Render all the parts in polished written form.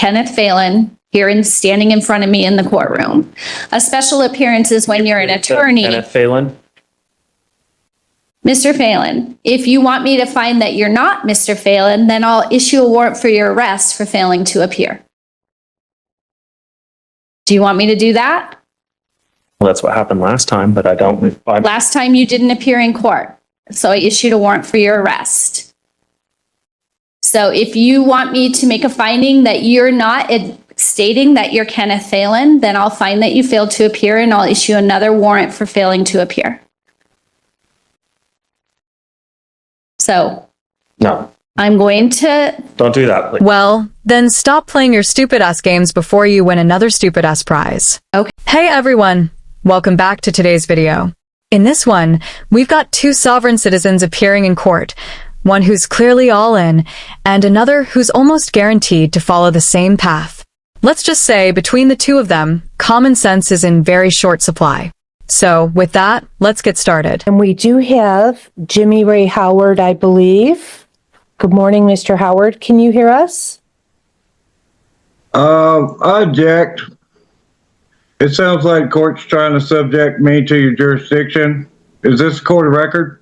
Kenneth Phelan, here standing in front of me in the courtroom. A special appearance is when you're an attorney. Kenneth Phelan. Mr. Phelan, if you want me to find that you're not Mr. Phelan, then I'll issue a warrant for your arrest for failing to appear. Do you want me to do that? Well, that's what happened last time, but I don't. Last time you didn't appear in court, so I issued a warrant for your arrest. So if you want me to make a finding that you're not stating that you're Kenneth Phelan, then I'll find that you failed to appear and I'll issue another warrant for failing to appear. So, No, I'm going to... don't do that, please. Well, then stop playing your stupid-ass games before you win another stupid-ass prize. Okay. Hey everyone! Welcome back to today's video. In this one, we've got two sovereign citizens appearing in court, one who's clearly all in, and another who's almost guaranteed to follow the same path. Let's just say, between the two of them, common sense is in very short supply. So, with that, let's get started. And we do have Jimmy Ray Howard, I believe. Good morning, Mr. Howard. Can you hear us? I object. It sounds like court's trying to subject me to your jurisdiction. Is this a court of record?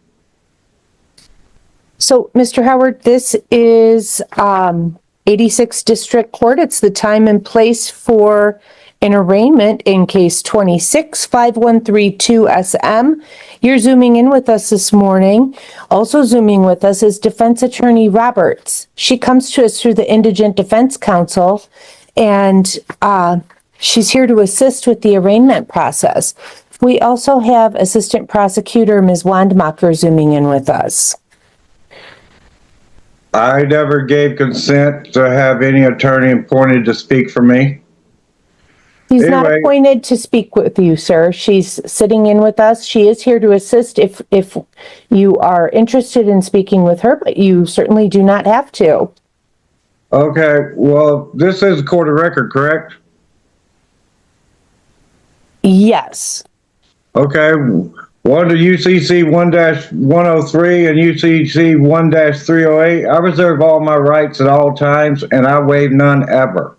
So, Mr. Howard, this is 86th District Court. It's the time and place for an arraignment in case 26-5132-SM. You're zooming in with us this morning. Also zooming with us is defense attorney Roberts. She comes to us through the Indigent Defense Council, and she's here to assist with the arraignment process. We also have Assistant Prosecutor Ms. Wandmacher zooming in with us. I never gave consent to have any attorney appointed to speak for me. She's not Anyway. appointed to speak with you, sir. She's sitting in with us. She is here to assist if you are interested in speaking with her, but you certainly do not have to. Okay, well, this is a court of record, correct? Yes. Okay, one to UCC 1-103 and UCC 1-308. I reserve all my rights at all times, and I waive none ever.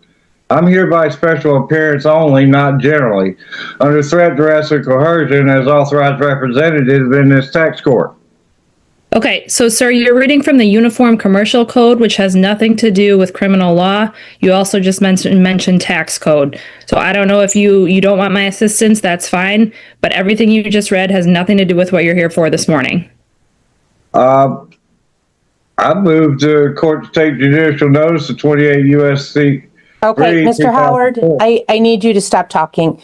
I'm here by special appearance only, not generally, under threat, duress, or coercion as authorized representative in this tax court. Okay, so sir, you're reading from the Uniform Commercial Code, which has nothing to do with criminal law. You also just mentioned tax code. So I don't know if you don't want my assistance, that's fine. But everything you just read has nothing to do with what you're here for this morning. I move the court to take judicial notice of 28 U.S.C. Okay, Mr. Howard, I need you to stop talking.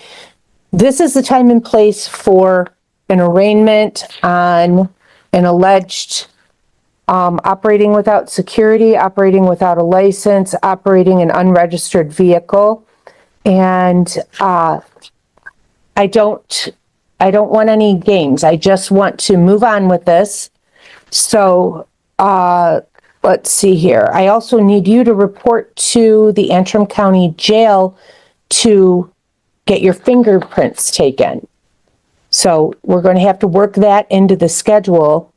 This is the time and place for an arraignment on an alleged operating without security, operating without a license, operating an unregistered vehicle. And I don't want any games. I just want to move on with this. So let's see here. I also need you to report to the Antrim County Jail to get your fingerprints taken. So we're going to have to work that into the schedule.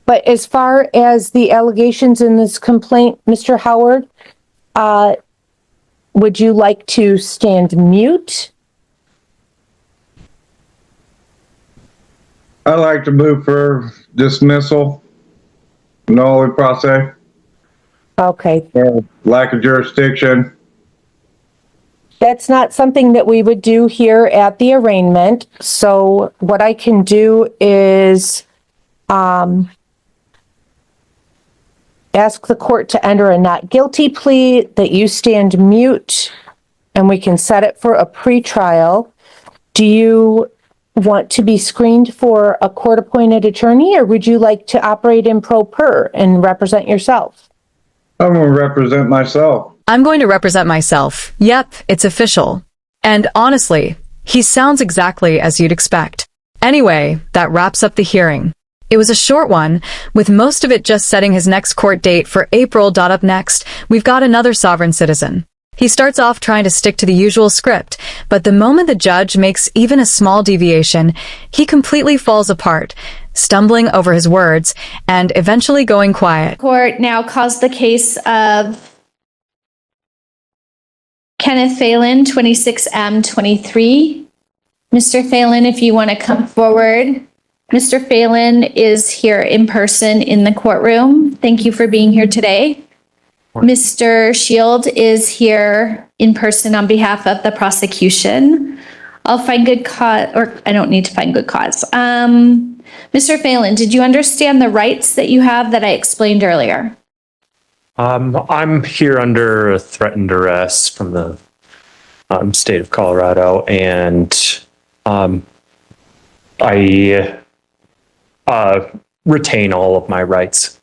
But as far as the allegations in this complaint, Mr. Howard, would you like to stand mute? I'd like to move for dismissal. No process. Okay. Lack of jurisdiction. That's not something that we would do here at the arraignment. So what I can do is ask the court to enter a not guilty plea, that you stand mute, and we can set it for a pretrial. Do you want to be screened for a court-appointed attorney, or would you like to operate in pro per and represent yourself? I'm going to represent myself. I'm going to represent myself. Yep, it's official. And honestly, he sounds exactly as you'd expect. Anyway, that wraps up the hearing. It was a short one, with most of it just setting his next court date for April. Up next, we've got another sovereign citizen. He starts off trying to stick to the usual script, but the moment the judge makes even a small deviation, he completely falls apart, stumbling over his words and eventually going quiet. Court now calls the case of Kenneth Phelan, 26M23. Mr. Phelan, if you want to come forward. Mr. Phelan is here in person in the courtroom. Thank you for being here today. Mr. Shield is here in person on behalf of the prosecution. I'll find good cause, or I don't need to find good cause. Mr. Phelan, did you understand the rights that you have that I explained earlier? I'm here under a threatened arrest from the state of Colorado, and I retain all of my rights.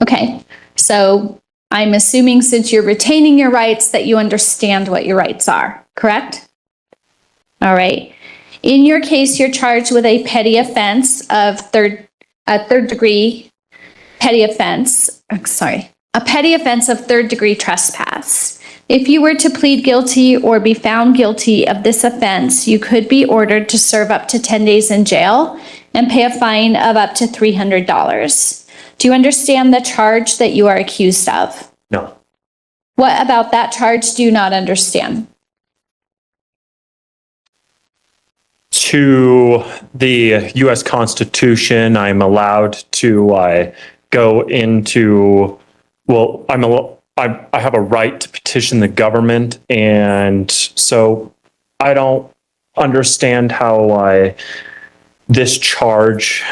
Okay, so I'm assuming since you're retaining your rights that you understand what your rights are, correct? All right. In your case, you're charged with a petty offense of third degree petty offense. A petty offense of third degree trespass. If you were to plead guilty or be found guilty of this offense, you could be ordered to serve up to 10 days in jail and pay a fine of up to $300. Do you understand the charge that you are accused of? No. What about that charge do you not understand? To the U.S. Constitution, I'm allowed to go into, well, I have a right to petition the government, and so I don't understand how this charge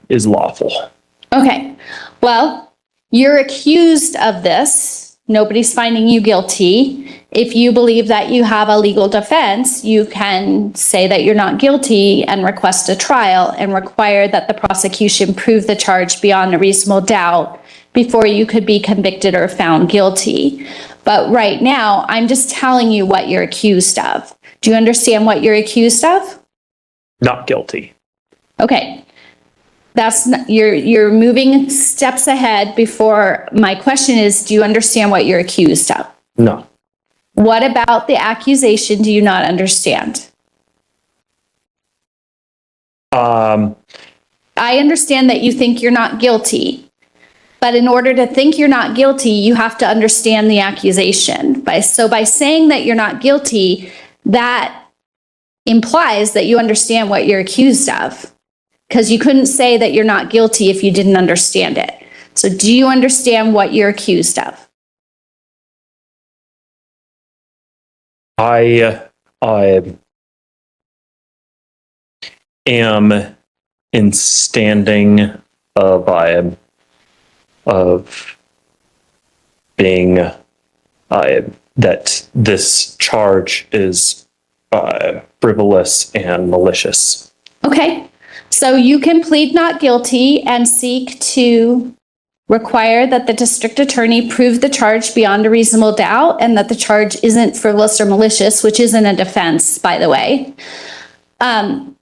is lawful. Okay, well, you're accused of this. Nobody's finding you guilty. If you believe that you have a legal defense, you can say that you're not guilty and request a trial and require that the prosecution prove the charge beyond a reasonable doubt before you could be convicted or found guilty. But right now, I'm just telling you what you're accused of. Do you understand what you're accused of? Not guilty. Okay. That's not, you're moving steps ahead before my question is, do you understand what you're accused of? No. What about the accusation do you not understand? I understand that you think you're not guilty, but in order to think you're not guilty, you have to understand the accusation. By saying that you're not guilty, that implies that you understand what you're accused of. Because you couldn't say that you're not guilty if you didn't understand it. So do you understand what you're accused of? I am in standing of being that this charge is frivolous and malicious. Okay. So you can plead not guilty and seek to require that the district attorney prove the charge beyond a reasonable doubt and that the charge isn't frivolous or malicious, which isn't a defense, by the way. I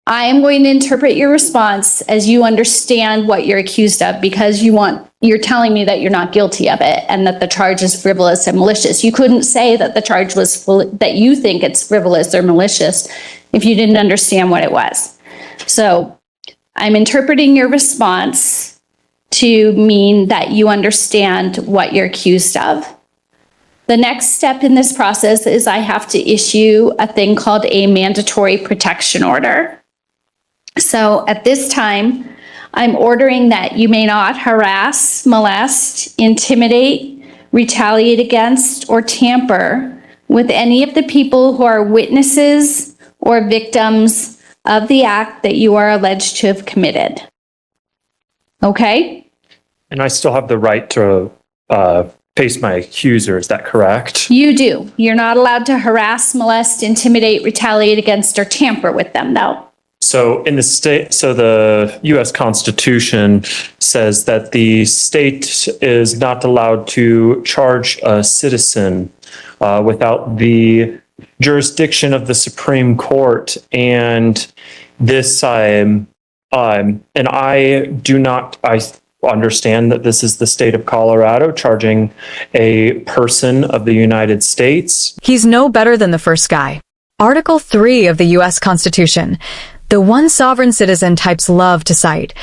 am going to interpret your response as you understand what you're accused of because you're telling me that you're not guilty of it and that the charge is frivolous and malicious. You couldn't say that the charge was that you think it's frivolous or malicious if you didn't understand what it was. So I'm interpreting your response to mean that you understand what you're accused of. The next step in this process is I have to issue a thing called a mandatory protection order. So at this time, I'm ordering that you may not harass, molest, intimidate, retaliate against, or tamper with any of the people who are witnesses or victims of the act that you are alleged to have committed. Okay? And I still have the right to face my accuser, is that correct? You do. You're not allowed to harass, molest, intimidate, retaliate against, or tamper with them, though. So in the state, so the U.S. Constitution says that the state is not allowed to charge a citizen without the jurisdiction of the Supreme Court, and this and I understand that this is the state of Colorado charging a person of the United States. He's no better than the first guy. Article 3 of the U.S. Constitution, the one sovereign citizen types love to cite.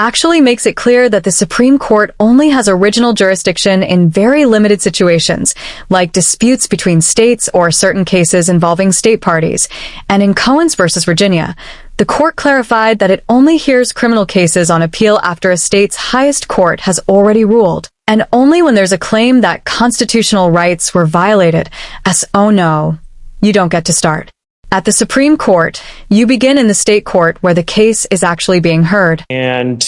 actually makes it clear that the Supreme Court only has original jurisdiction in very limited situations, like disputes between states or certain cases involving state parties. And in Cohens versus Virginia, the court clarified that it only hears criminal cases on appeal after a state's highest court has already ruled, and only when there's a claim that constitutional rights were violated, as oh no, you don't get to start. At the Supreme Court, you begin in the state court where the case is actually being heard. And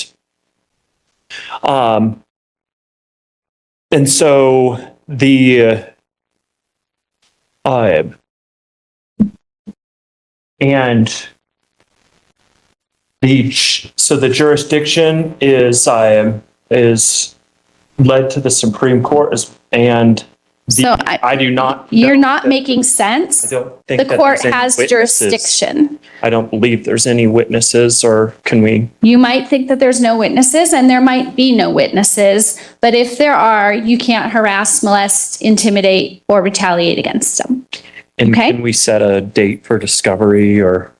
so the jurisdiction is led to the Supreme Court I do not. You're not making sense. I don't think The that court there's any has witnesses. jurisdiction. I don't believe there's any witnesses, or can we? You might think that there's no witnesses, and there might be no witnesses, but if there are, you can't harass, molest, intimidate, or retaliate against them. And Okay. can we set a date for discovery or?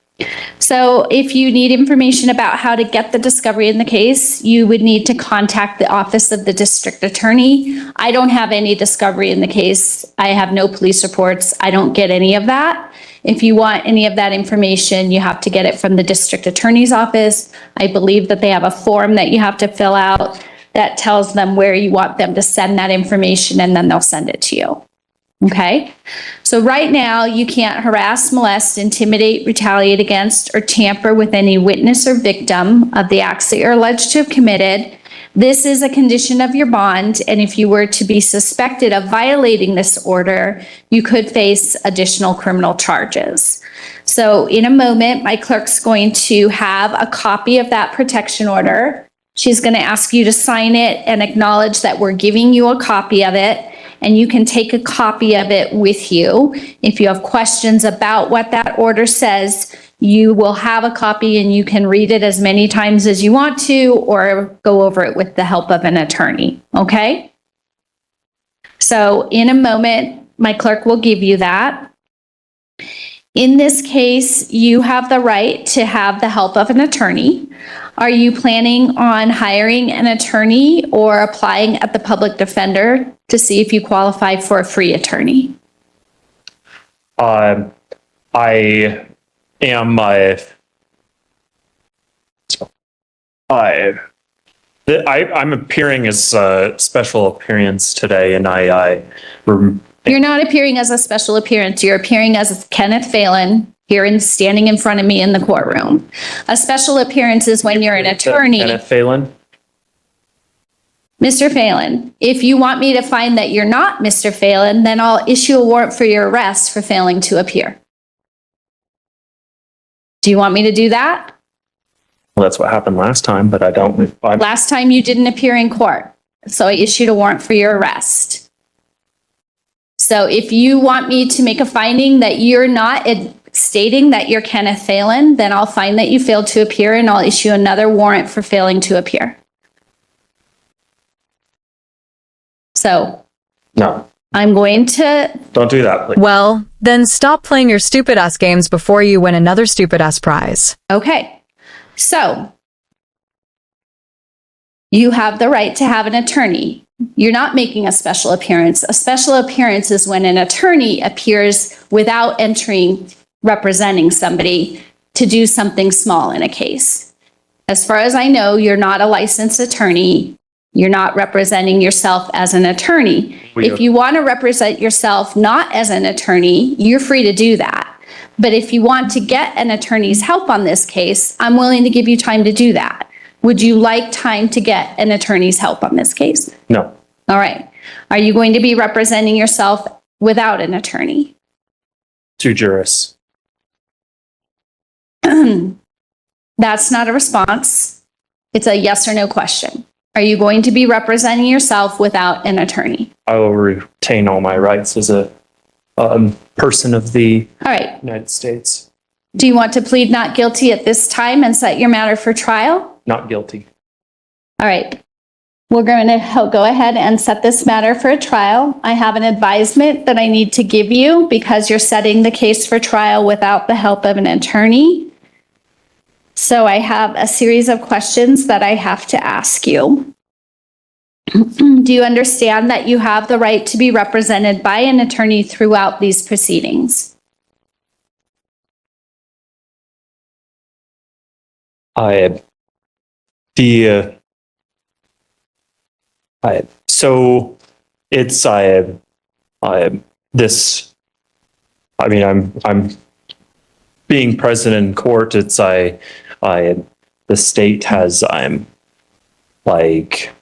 So if you need information about how to get the discovery in the case, you would need to contact the office of the district attorney. I don't have any discovery in the case. I have no police reports. I don't get any of that. If you want any of that information, you have to get it from the district attorney's office. I believe that they have a form that you have to fill out that tells them where you want them to send that information, and then they'll send it to you. Okay, so right now you can't harass, molest, intimidate, retaliate against, or tamper with any witness or victim of the acts that you're alleged to have committed. This is a condition of your bond, and if you were to be suspected of violating this order, you could face additional criminal charges. So in a moment, my clerk's going to have a copy of that protection order. She's going to ask you to sign it and acknowledge that we're giving you a copy of it. And you can take a copy of it with you. If you have questions about what that order says, you will have a copy and you can read it as many times as you want to, or go over it with the help of an attorney, okay? So in a moment, my clerk will give you that. In this case, you have the right to have the help of an attorney. Are you planning on hiring an attorney or applying at the public defender to see if you qualify for a free attorney? I am I'm appearing as a special appearance today, and You're not appearing as a special appearance. You're appearing as Kenneth Phelan here and standing in front of me in the courtroom. A special appearance is when you're an attorney. Kenneth Phelan. Mr. Phelan, if you want me to find that you're not Mr. Phelan, then I'll issue a warrant for your arrest for failing to appear. Do you want me to do that? Well, that's what happened last time, but I don't. Last time you didn't appear in court, so I issued a warrant for your arrest. So if you want me to make a finding that you're not stating that you're Kenneth Phelan, then I'll find that you failed to appear and I'll issue another warrant for failing to appear. So No, I'm going to, don't do that, please. Well, then stop playing your stupid-ass games before you win another stupid-ass prize. okay. So you have the right to have an attorney. You're not making a special appearance. A special appearance is when an attorney appears without representing somebody to do something small in a case. As far as I know, you're not a licensed attorney. You're not representing yourself as an attorney. If you want to represent yourself not as an attorney, you're free to do that. But if you want to get an attorney's help on this case, I'm willing to give you time to do that. Would you like time to get an attorney's help on this case? No, All right. Are you going to be representing yourself without an attorney? to jurists. That's not a response. It's a yes or no question. Are you going to be representing yourself without an attorney? I will retain all my rights as a person of the All right. United States. Do you want to plead not guilty at this time and set your matter for trial? Not guilty. All right. We're going to go ahead and set this matter for a trial. I have an advisement that I need to give you because you're setting the case for trial without the help of an attorney. So I have a series of questions that I have to ask you. Do you understand that you have the right to be represented by an attorney throughout these proceedings? So it's this. I mean, I'm being present in court. It's the state has like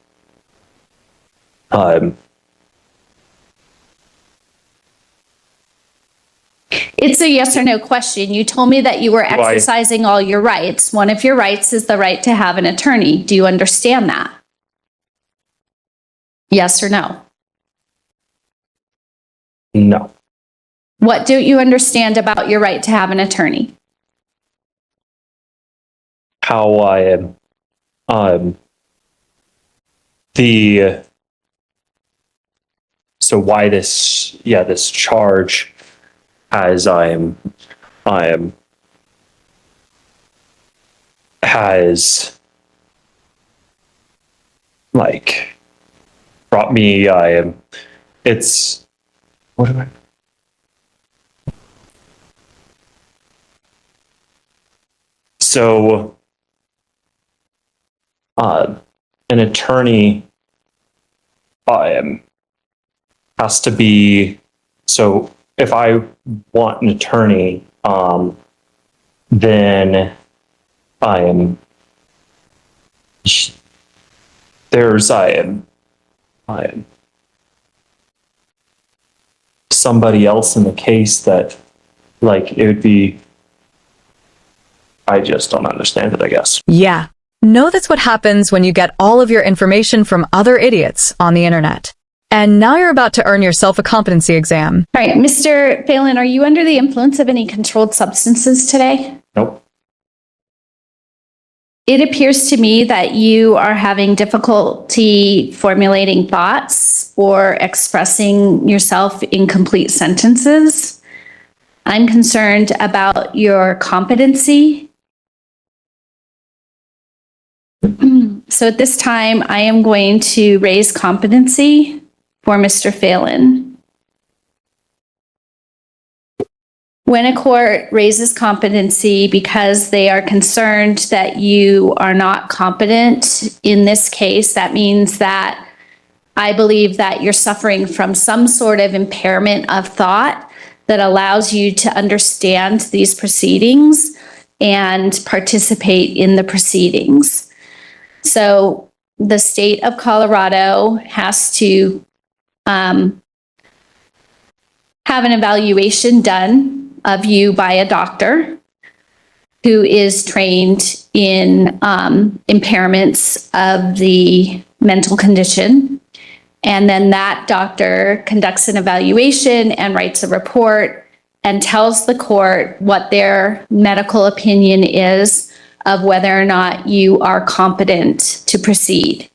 It's a yes or no question. You told me that you were exercising all your rights. One of your rights is the right to have an attorney. Do you understand that? Yes or no? no. What don't you understand about your right to have an attorney? How I am the so why this charge as has like brought me it's what am I so an attorney has to be, so if I want an attorney, then there's somebody else in the case that like it would be, I just don't understand it, I guess. Yeah. No, that's what happens when you get all of your information from other idiots on the internet. And now you're about to earn yourself a competency exam. All right, Mr. Phelan, are you under the influence of any controlled substances today? Nope. It appears to me that you are having difficulty formulating thoughts or expressing yourself in complete sentences. I'm concerned about your competency. So at this time, I am going to raise competency for Mr. Phelan. When a court raises competency because they are concerned that you are not competent in this case, that means that I believe that you're suffering from some sort of impairment of thought that allows you to understand these proceedings and participate in the proceedings. So the state of Colorado has to have an evaluation done of you by a doctor who is trained in impairments of the mental condition. And then that doctor conducts an evaluation and writes a report and tells the court what their medical opinion is of whether or not you are competent to proceed.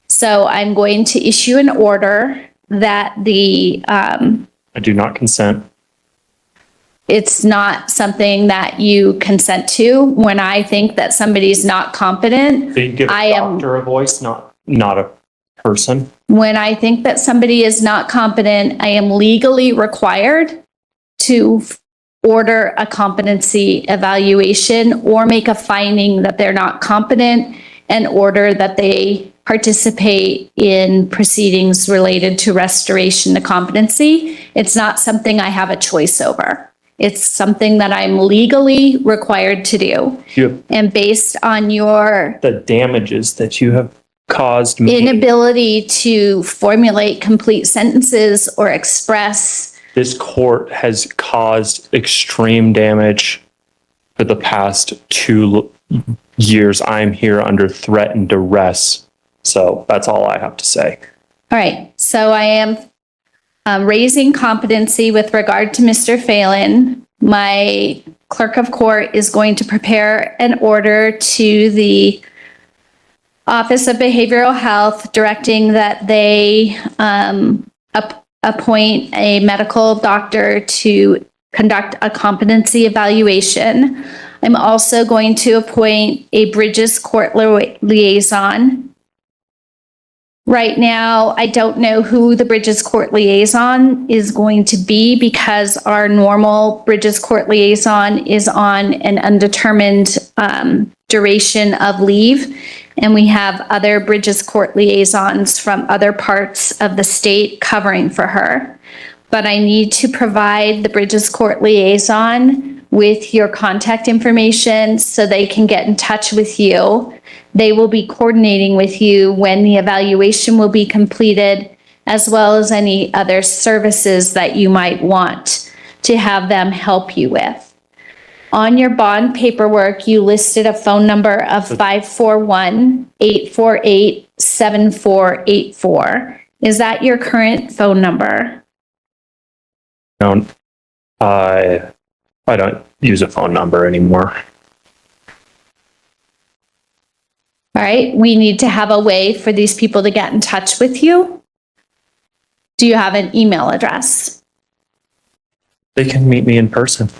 So I'm going to issue an order that I do not consent. it's not something that you consent to. When I think that somebody's not competent, So you give I a am- doctor a voice, not a person. when I think that somebody is not competent, I am legally required to order a competency evaluation or make a finding that they're not competent and order that they participate in proceedings related to restoration to competency. It's not something I have a choice over. It's something that I'm legally required to do. You have And based on your the damages that you have caused me. inability to formulate complete sentences or express, This court has caused extreme damage for the past 2 years. I'm here under threat and duress. So that's all I have to say. all right, so I am raising competency with regard to Mr. Phelan. My clerk of court is going to prepare an order to the Office of Behavioral Health directing that they appoint a medical doctor to conduct a competency evaluation. I'm also going to appoint a Bridges Court liaison. Right now, I don't know who the Bridges Court liaison is going to be because our normal Bridges Court liaison is on an undetermined duration of leave. And we have other Bridges Court liaisons from other parts of the state covering for her. But I need to provide the Bridges Court liaison with your contact information so they can get in touch with you. They will be coordinating with you when the evaluation will be completed, as well as any other services that you might want to have them help you with. On your bond paperwork, you listed a phone number of 541-848-7484. Is that your current phone number? No, I don't use a phone number anymore. All right, we need to have a way for these people to get in touch with you. Do you have an email address? They can meet me in person.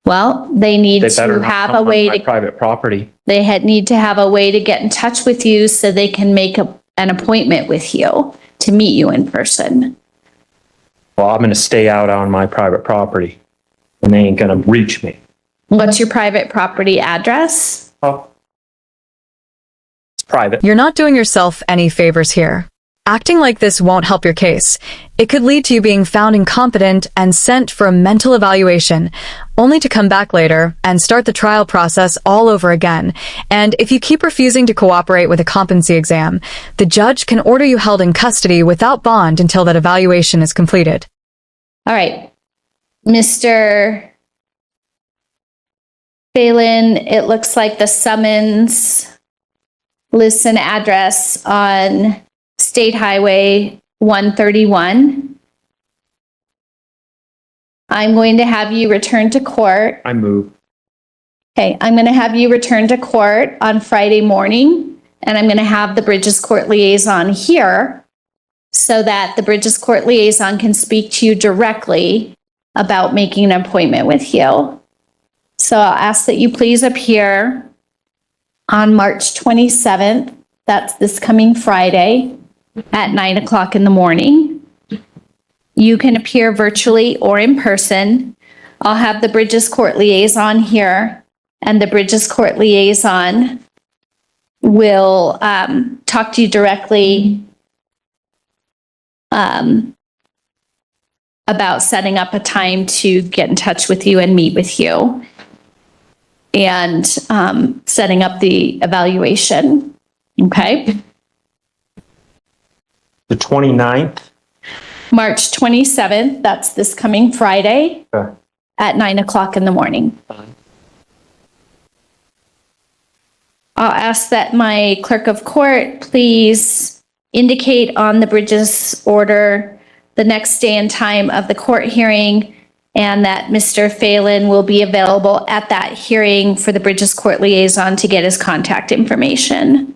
Well, they need They better to not have come a on way my to, private property. they need to have a way to get in touch with you so they can make an appointment with you to meet you in person. Well, I'm going to stay out on my private property and they ain't going to reach me. What's your private property address? Oh, it's private. You're not doing yourself any favors here. Acting like this won't help your case. It could lead to you being found incompetent and sent for a mental evaluation, only to come back later and start the trial process all over again. And if you keep refusing to cooperate with a competency exam, the judge can order you held in custody without bond until that evaluation is completed. All right, Mr. Phelan, it looks like the summons lists an address on State Highway 131. I'm going to have you return to court. I move. Okay, I'm going to have you return to court on Friday morning, and I'm going to have the Bridges Court liaison here so that the Bridges Court liaison can speak to you directly about making an appointment with you. So I'll ask that you please appear on March 27th. That's this coming Friday at 9 o'clock in the morning. You can appear virtually or in person. I'll have the Bridges Court liaison here, and the Bridges Court liaison will talk to you directly about setting up a time to get in touch with you and meet with you and setting up the evaluation. Okay? The 29th? March 27th, that's this coming Friday Okay. at 9 o'clock in the morning. I'll ask that my clerk of court please indicate on the Bridges order the next day and time of the court hearing, and that Mr. Phelan will be available at that hearing for the Bridges Court liaison to get his contact information.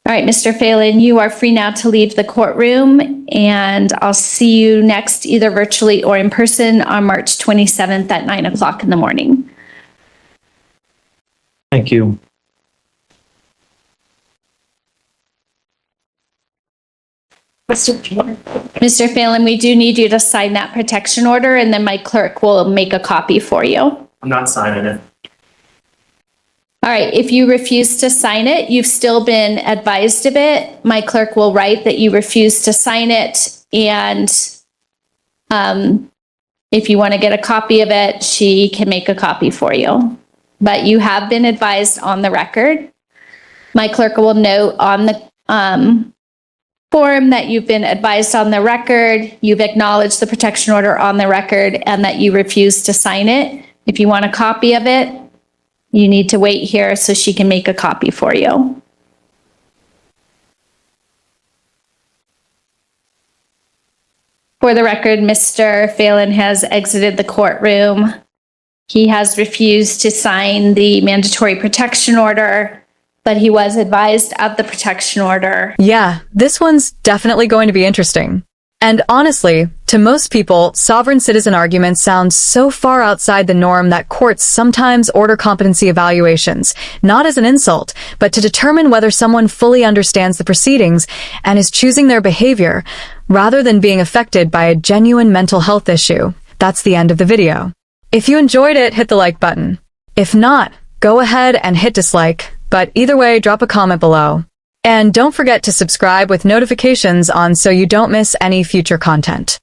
All right, Mr. Phelan, you are free now to leave the courtroom, and I'll see you next either virtually or in person on March 27th at 9 o'clock in the morning. Thank you. Mr. Phelan, we do need you to sign that protection order, and then my clerk will make a copy for you. I'm not signing it. All right, if you refuse to sign it, you've still been advised of it. My clerk will write that you refuse to sign it, and if you want to get a copy of it, she can make a copy for you. But you have been advised on the record. My clerk will note on the form that you've been advised on the record, you've acknowledged the protection order on the record, and that you refuse to sign it. If you want a copy of it, you need to wait here so she can make a copy for you. For the record, Mr. Phelan has exited the courtroom. He has refused to sign the mandatory protection order, but he was advised of the protection order. Yeah, this one's definitely going to be interesting. And honestly, to most people, sovereign citizen arguments sound so far outside the norm that courts sometimes order competency evaluations, not as an insult, but to determine whether someone fully understands the proceedings and is choosing their behavior, rather than being affected by a genuine mental health issue. That's the end of the video. If you enjoyed it, hit the like button. If not, go ahead and hit dislike, but either way, drop a comment below. And don't forget to subscribe with notifications on so you don't miss any future content.